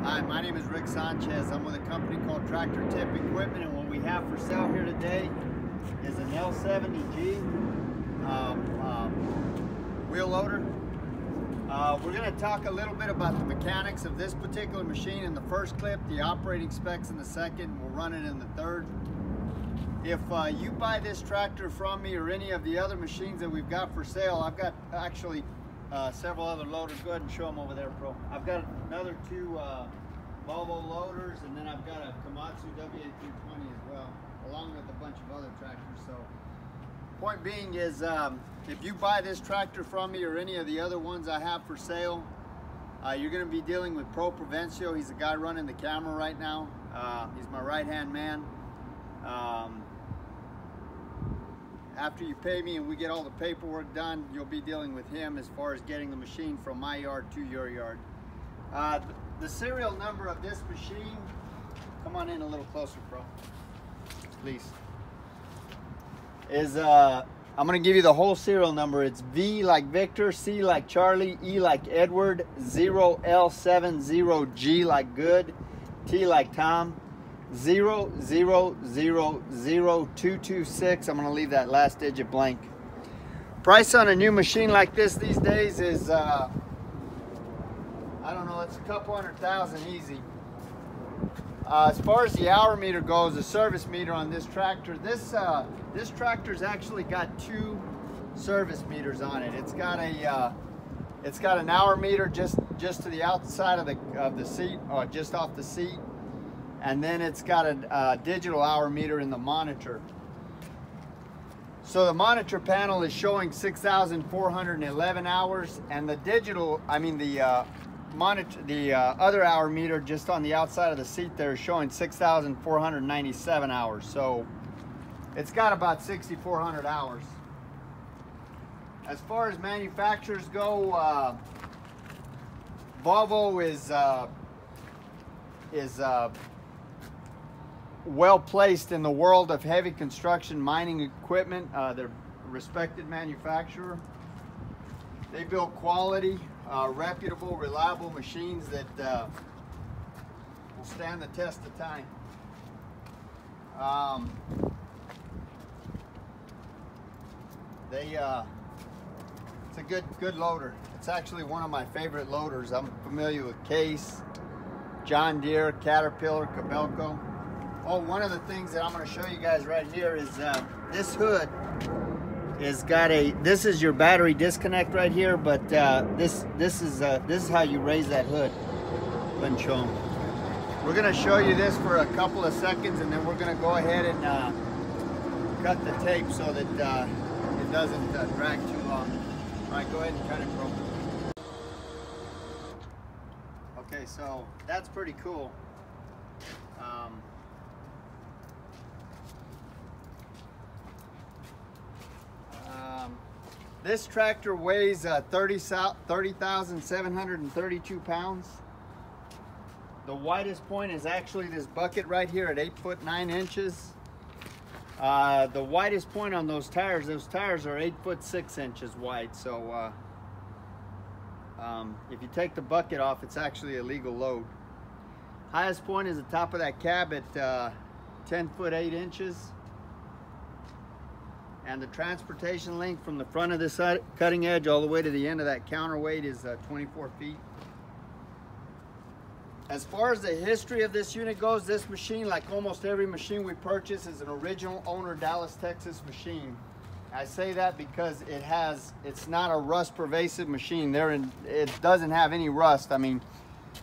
Hi, my name is Rick Sanchez. I'm with a company called Tractor Tip Equipment, and what we have for sale here today is an L70G wheel loader. We're going to talk a little bit about the mechanics of this particular machine in the first clip, the operating specs in the second, we'll run it in the third. If you buy this tractor from me or any of the other machines that we've got for sale, I've got actually several other loaders. Go ahead and show them over there, bro. I've got another two Volvo loaders, and then I've got a Komatsu W8320 as well, along with a bunch of other tractors. So, point being is, if you buy this tractor from me or any of the other ones I have for sale, you're going to be dealing with Pro Provencio. He's the guy running the camera right now. He's my right-hand man. After you pay me and we get all the paperwork done, you'll be dealing with him as far as getting the machine from my yard to your yard. The serial number of this machine, come on in a little closer, bro, please, is, I'm going to give you the whole serial number. It's V like Victor, C like Charlie, E like Edward, 0L70G like good, T like Tom, 0000226. I'm going to leave that last digit blank. Price on a new machine like this these days is, I don't know, it's a couple $100,000 easy. As far as the hour meter goes, the service meter on this tractor, this tractor's actually got two service meters on it. It's got an hour meter just to the outside of the seat, or just off the seat. And then it's got a digital hour meter in the monitor. So the monitor panel is showing 6,411 hours, and the digital, the other hour meter just on the outside of the seat there is showing 6,497 hours. So it's got about 6,400 hours. As far as manufacturers go, Volvo is well placed in the world of heavy construction mining equipment. They're a respected manufacturer. They build quality, reputable, reliable machines that will stand the test of time. It's a good loader. It's actually one of my favorite loaders. I'm familiar with Case, John Deere, Caterpillar, Cabelco. Oh, one of the things that I'm going to show you guys right here is this hood is got this is your battery disconnect right here, but this is how you raise that hood. Go ahead and show them. We're going to show you this for a couple of seconds, and then we're going to go ahead and cut the tape so that it doesn't drag too long. All right, go ahead and cut it, bro. Okay, so that's pretty cool. This tractor weighs 30,732 pounds. The widest point is actually this bucket right here at 8 foot 9 inches. The widest point on those tires are 8 foot 6 inches wide. So if you take the bucket off, it's actually a legal load. Highest point is the top of that cab at 10 foot 8 inches. And the transportation length from the front of this cutting edge all the way to the end of that counterweight is 24 feet. As far as the history of this unit goes, this machine, like almost every machine we purchase, is an original owner Dallas, Texas machine. I say that because it's not a rust pervasive machine. It doesn't have any rust. I mean,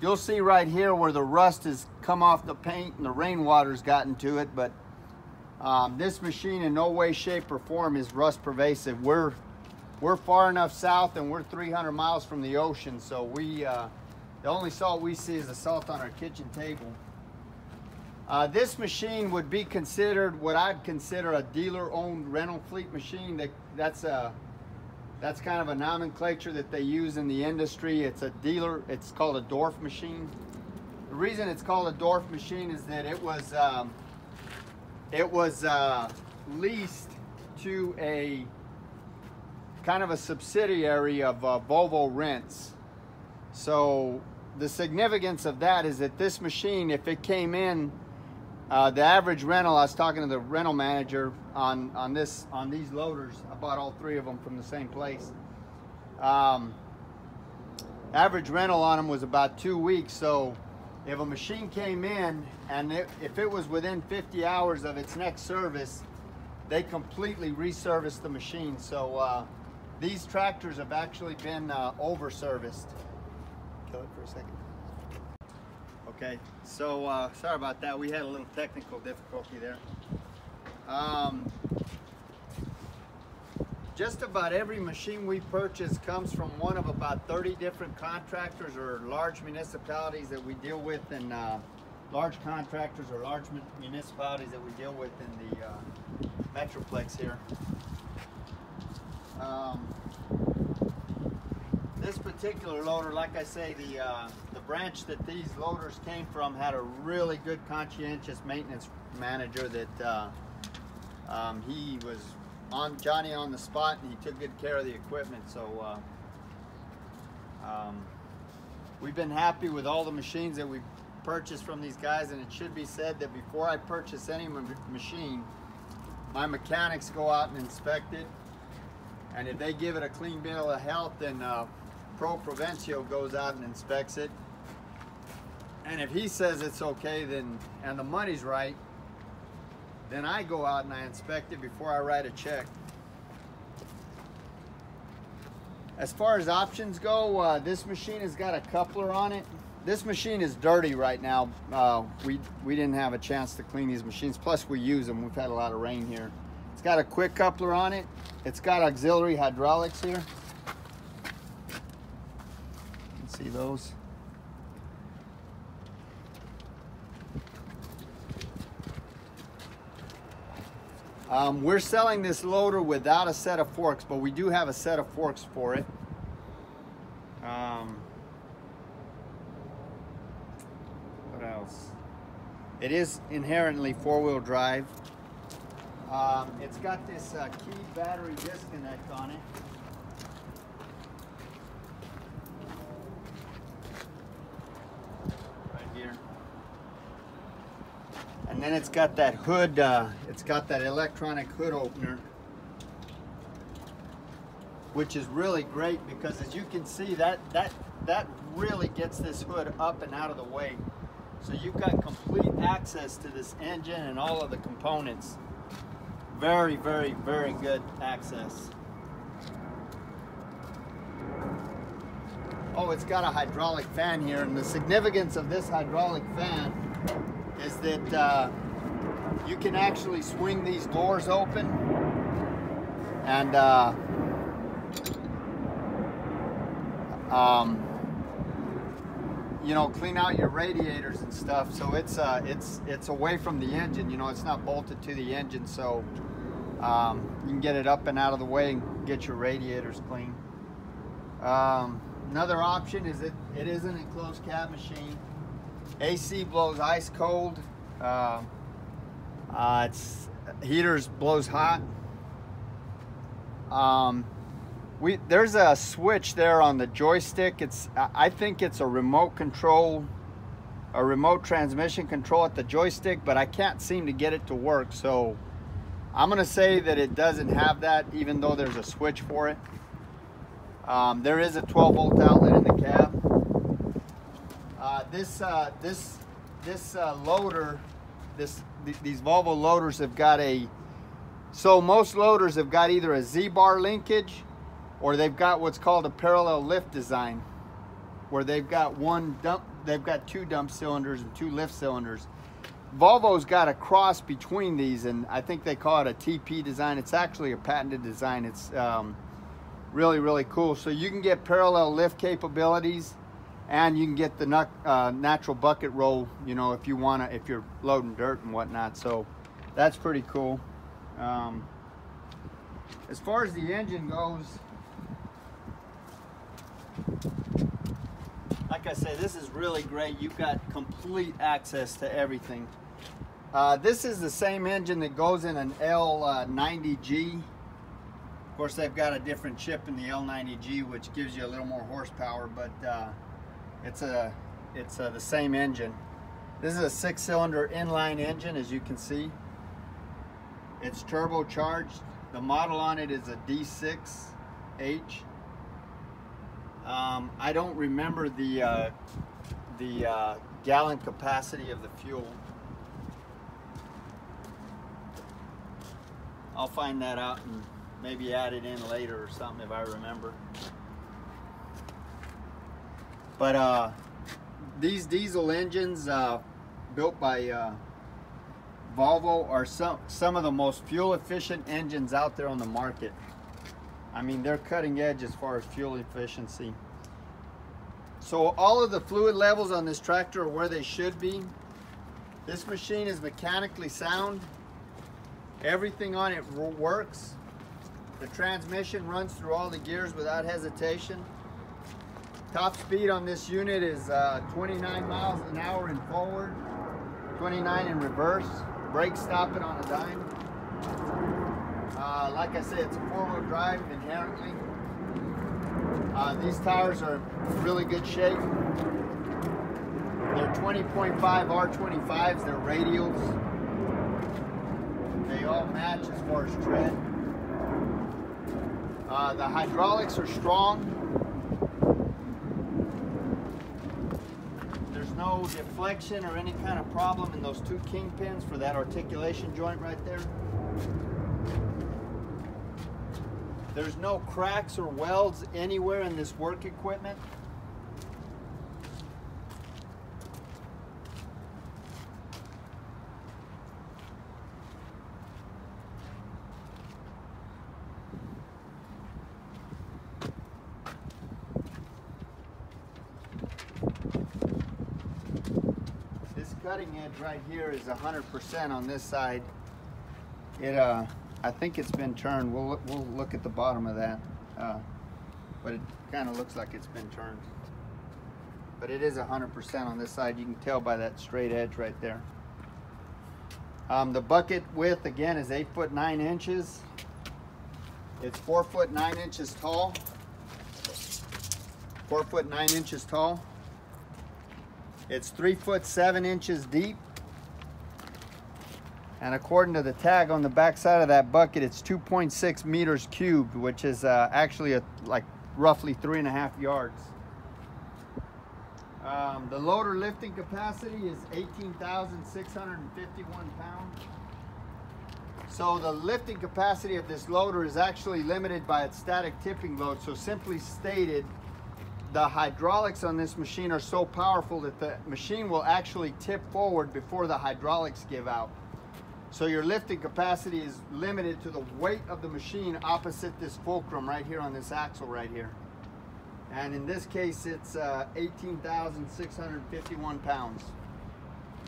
you'll see right here where the rust has come off the paint and the rainwater's gotten to it, but this machine in no way, shape, or form is rust pervasive. We're far enough south, and we're 300 miles from the ocean, so the only salt we see is the salt on our kitchen table. This machine would be considered what I'd consider a dealer-owned rental fleet machine. That's kind of a nomenclature that they use in the industry. It's called a Dorf machine. The reason it's called a Dorf machine is that it was leased to a kind of a subsidiary of Volvo Rents. So the significance of that is that this machine, if it came in, the average rental, I was talking to the rental manager on these loaders. I bought all 3 of them from the same place. Average rental on them was about 2 weeks. So if a machine came in and if it was within 50 hours of its next service, they completely reserviced the machine. So these tractors have actually been over-serviced. Kill it for a second. Okay, so sorry about that. We had a little technical difficulty there. Just about every machine we purchase comes from one of about 30 different contractors or large municipalities that we deal with, and large contractors or large municipalities that we deal with in the Metroplex here. This particular loader, like I say, the branch that these loaders came from had a really good conscientious maintenance manager that he was Johnny on the spot, and he took good care of the equipment. So we've been happy with all the machines that we purchased from these guys, and it should be said that before I purchase any machine, my mechanics go out and inspect it, and if they give it a clean bill of health, then Pro Provencio goes out and inspects it, and if he says it's okay, then and the money's right, then I go out and I inspect it before I write a check. As far as options go, this machine has got a coupler on it. This machine is dirty right now. We didn't have a chance to clean these machines, plus we use them. We've had a lot of rain here. It's got a quick coupler on it. It's got auxiliary hydraulics here. You can see those. We're selling this loader without a set of forks, but we do have a set of forks for it. What else? It is inherently four-wheel drive. It's got this key battery disconnect on it. Right here. And then it's got that hood, it's got that electronic hood opener, which is really great because, as you can see, that really gets this hood up and out of the way. So you've got complete access to this engine and all of the components. Very, very, very good access. Oh, it's got a hydraulic fan here, and the significance of this hydraulic fan is that you can actually swing these doors open and you know, clean out your radiators and stuff. So it's away from the engine. You know, it's not bolted to the engine, so you can get it up and out of the way and get your radiators clean. Another option is it is an enclosed cab machine. AC blows ice cold. It's heaters blows hot. There's a switch there on the joystick. I think it's a remote control, a remote transmission control at the joystick, but I can't seem to get it to work. So I'm gonna say that it doesn't have that, even though there's a switch for it. There is a 12-volt outlet in the cab. This loader, these Volvo loaders have got so most loaders have got either a Z-bar linkage or they've got what's called a parallel lift design, where they've got two dump cylinders and two lift cylinders. Volvo's got a cross between these, and I think they call it a TP design. It's actually a patented design. It's really, really cool. So you can get parallel lift capabilities, and you can get the natural bucket roll, you know, if you're loading dirt and whatnot. So that's pretty cool. As far as the engine goes, like I say, this is really great. You've got complete access to everything. This is the same engine that goes in an L70G. Of course, they've got a different chip in the L90G, which gives you a little more horsepower, but it's it's the same engine. This is a 6-cylinder inline engine, as you can see. It's turbocharged. The model on it is a D6H. I don't remember the gallon capacity of the fuel. I'll find that out and maybe add it in later or something if I remember. But these diesel engines built by Volvo are some of the most fuel efficient engines out there on the market. I mean, they're cutting edge as far as fuel efficiency. So all of the fluid levels on this tractor are where they should be. This machine is mechanically sound. Everything on it works. The transmission runs through all the gears without hesitation. Top speed on this unit is 29 miles an hour in forward, 29 in reverse. Brake stopping on a dime. Like I said, it's a 4-wheel drive inherently. These tires are in really good shape. They're 20.5 R25s, they're radials. They all match as far as tread. The hydraulics are strong. There's no deflection or any kind of problem in those two kingpins for that articulation joint right there. There's no cracks or welds anywhere in this work equipment. This cutting edge right here is 100% on this side. I think it's been turned. We'll look at the bottom of that, but it kind of looks like it's been turned. But it is 100% on this side. You can tell by that straight edge right there. The bucket width again is 8 foot 9 inches. It's 4 foot 9 inches tall. 4 foot 9 inches tall. It's 3 foot 7 inches deep. And according to the tag on the back side of that bucket, it's 2.6 meters cubed, which is actually like roughly 3.5 yards. The loader lifting capacity is 18,651 pounds. So the lifting capacity of this loader is actually limited by its static tipping load. So simply stated, the hydraulics on this machine are so powerful that the machine will actually tip forward before the hydraulics give out. So your lifting capacity is limited to the weight of the machine opposite this fulcrum right here on this axle right here. And in this case, it's 18,651 pounds.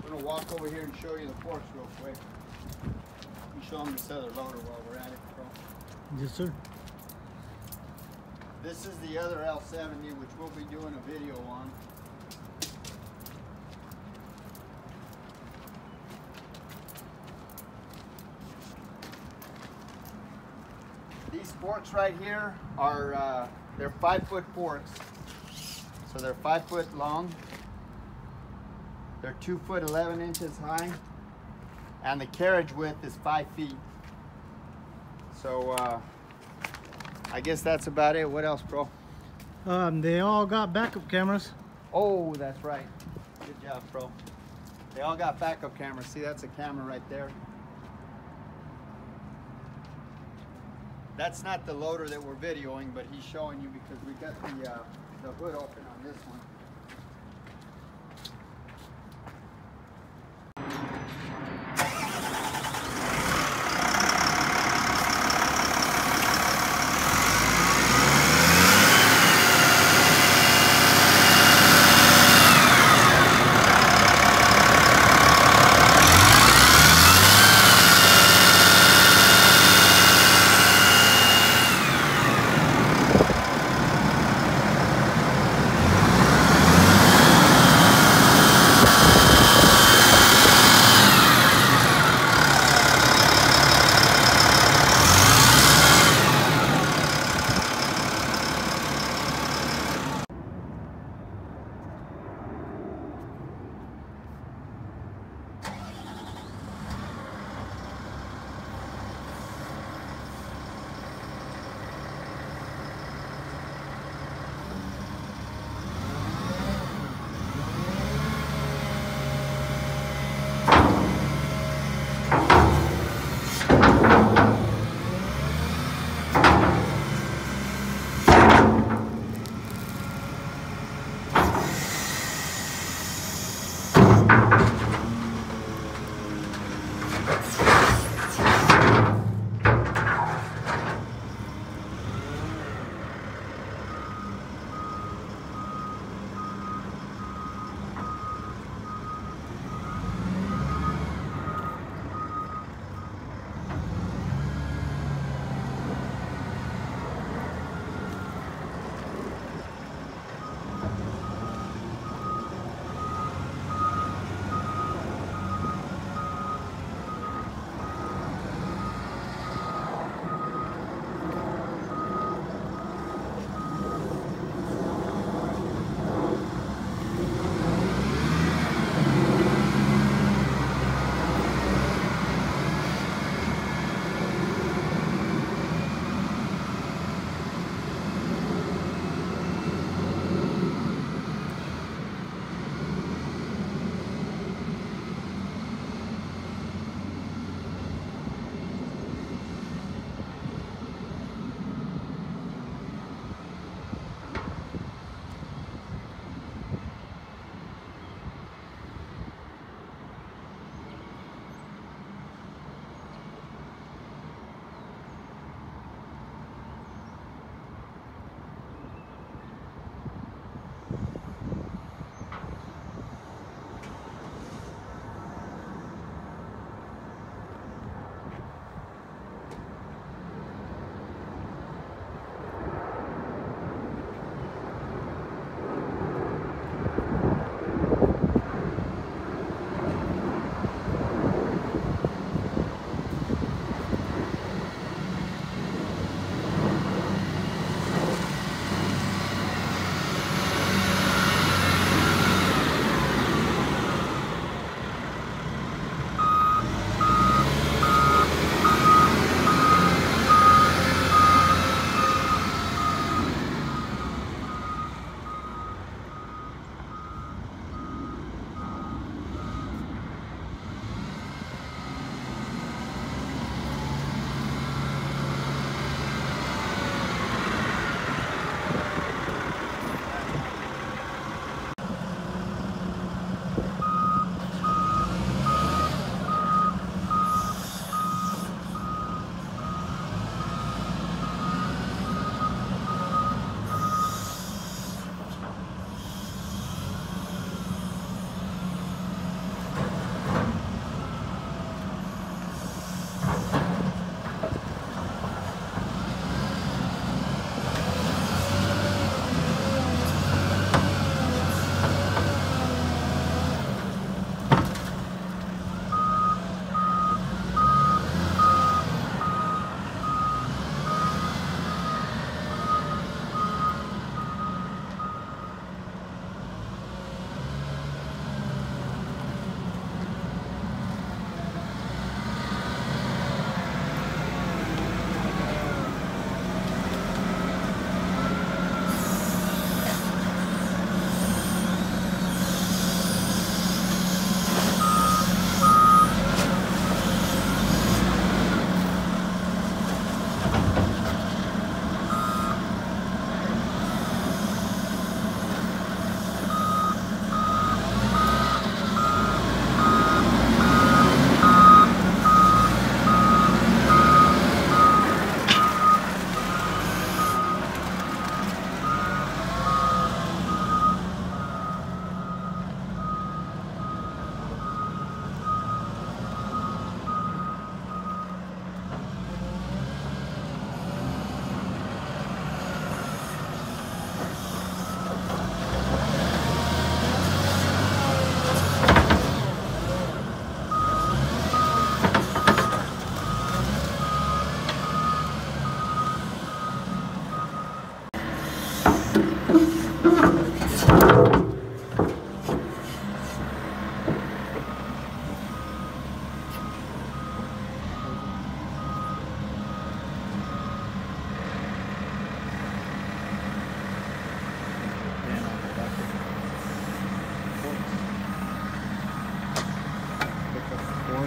I'm gonna walk over here and show you the forks real quick. You show them this other loader while we're at it, bro. Yes, sir. This is the other L70, which we'll be doing a video on. These forks right here are, they're 5 foot forks. So they're 5 foot long. They're 2 foot 11 inches high. And the carriage width is 5 feet. So I guess that's about it. What else, bro? They all got backup cameras. Oh, that's right. Good job, bro. They all got backup cameras. See, that's a camera right there. That's not the loader that we're videoing, but he's showing you because we got the hood open on this one.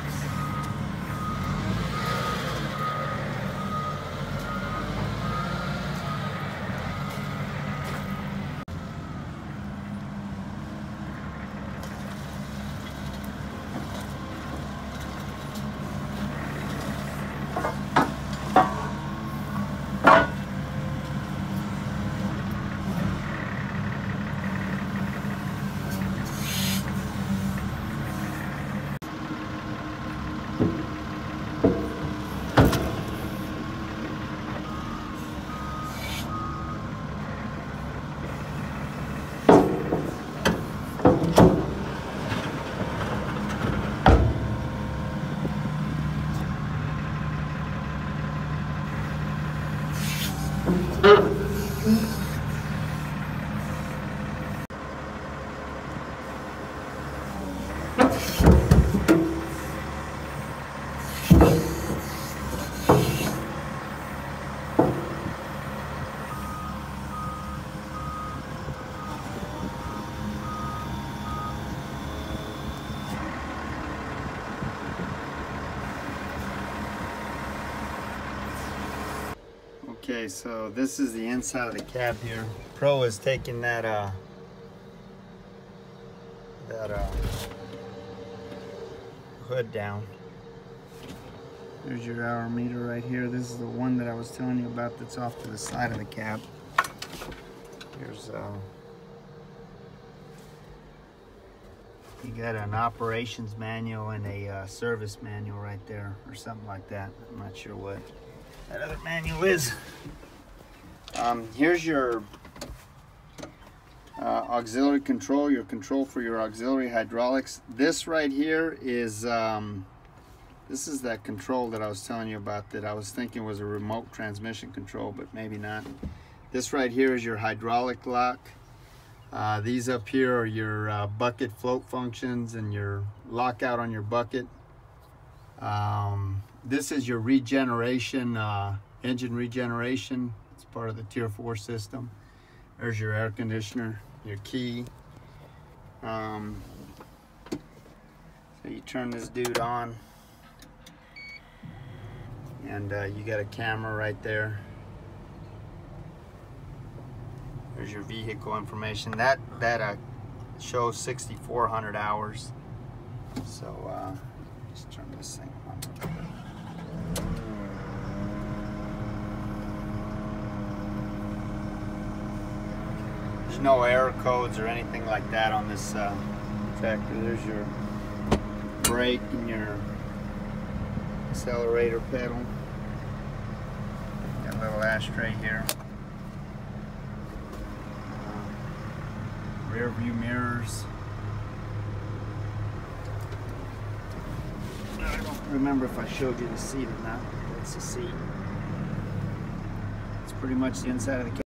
hydraulics. Okay, so this is the inside of the cab here. Pro is taking that hood down. There's your hour meter right here. This is the one that I was telling you about that's off to the side of the cab. Here's you got an operations manual and a service manual right there, or something like that. I'm not sure what that other manual is. Here's your auxiliary control, your control for your auxiliary hydraulics. This right here is this is that control that I was telling you about that I was thinking was a remote transmission control, but maybe not. This right here is your hydraulic lock. These up here are your bucket float functions and your lockout on your bucket. This is your regeneration, engine regeneration. It's part of the Tier 4 system. There's your air conditioner, your key. So you turn this dude on, and you got a camera right there. There's your vehicle information. That shows 6,400 hours. So just turn this thing on. There's no error codes or anything like that on this tractor. There's your brake and your accelerator pedal. Got a little ashtray here. Rear view mirrors. I don't remember if I showed you the seat or not. That's the seat. It's pretty much the inside of the